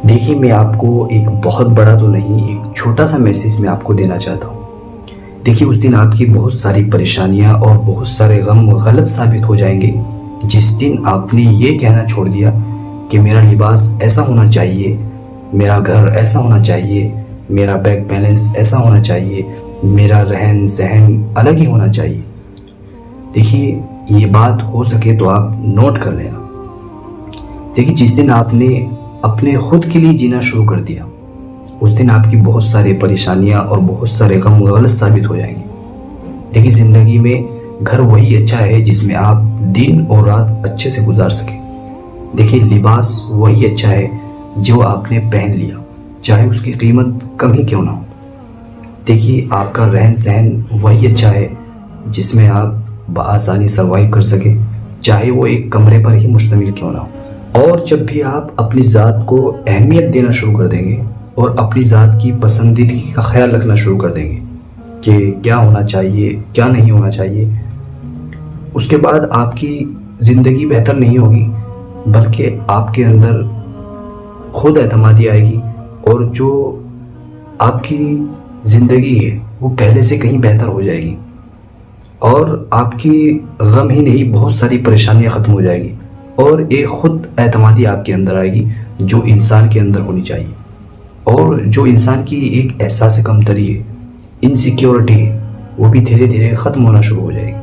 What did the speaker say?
देखिए, मैं आपको एक बहुत बड़ा तो नहीं, एक छोटा सा मैसेज मैं आपको देना चाहता हूँ। देखिए, उस दिन आपकी बहुत सारी परेशानियाँ और बहुत सारे गम गलत साबित हो जाएंगे जिस दिन आपने ये कहना छोड़ दिया कि मेरा लिबास ऐसा होना चाहिए, मेरा घर ऐसा होना चाहिए, मेरा बैंक बैलेंस ऐसा होना चाहिए, मेरा रहन सहन अलग ही होना चाहिए। देखिए, ये बात हो सके तो आप नोट कर लेना। देखिए, जिस दिन आपने अपने खुद के लिए जीना शुरू कर दिया, उस दिन आपकी बहुत सारी परेशानियां और बहुत सारे गम गलत साबित हो जाएंगे। देखिए, जिंदगी में घर वही अच्छा है जिसमें आप दिन और रात अच्छे से गुजार सके। देखिए, लिबास वही अच्छा है जो आपने पहन लिया, चाहे उसकी कीमत कम ही क्यों ना हो। देखिए, आपका रहन सहन वही अच्छा है जिसमें आप बआसानी सर्वाइव कर सके, चाहे वो एक कमरे पर ही मुश्तमिल क्यों ना हो। और जब भी आप अपनी ज़ात को अहमियत देना शुरू कर देंगे और अपनी ज़ात की पसंदीदगी का ख्याल रखना शुरू कर देंगे कि क्या होना चाहिए क्या नहीं होना चाहिए, उसके बाद आपकी ज़िंदगी बेहतर नहीं होगी, बल्कि आपके अंदर खुद एतमादी आएगी और जो आपकी ज़िंदगी है वो पहले से कहीं बेहतर हो जाएगी और आपकी गम ही नहीं बहुत सारी परेशानियां ख़त्म हो जाएगी और एक खुद एतमादी आपके अंदर आएगी जो इंसान के अंदर होनी चाहिए। और जो इंसान की एक एहसास कमतरी है, इनसिक्योरिटी है, वो भी धीरे धीरे ख़त्म होना शुरू हो जाएगी।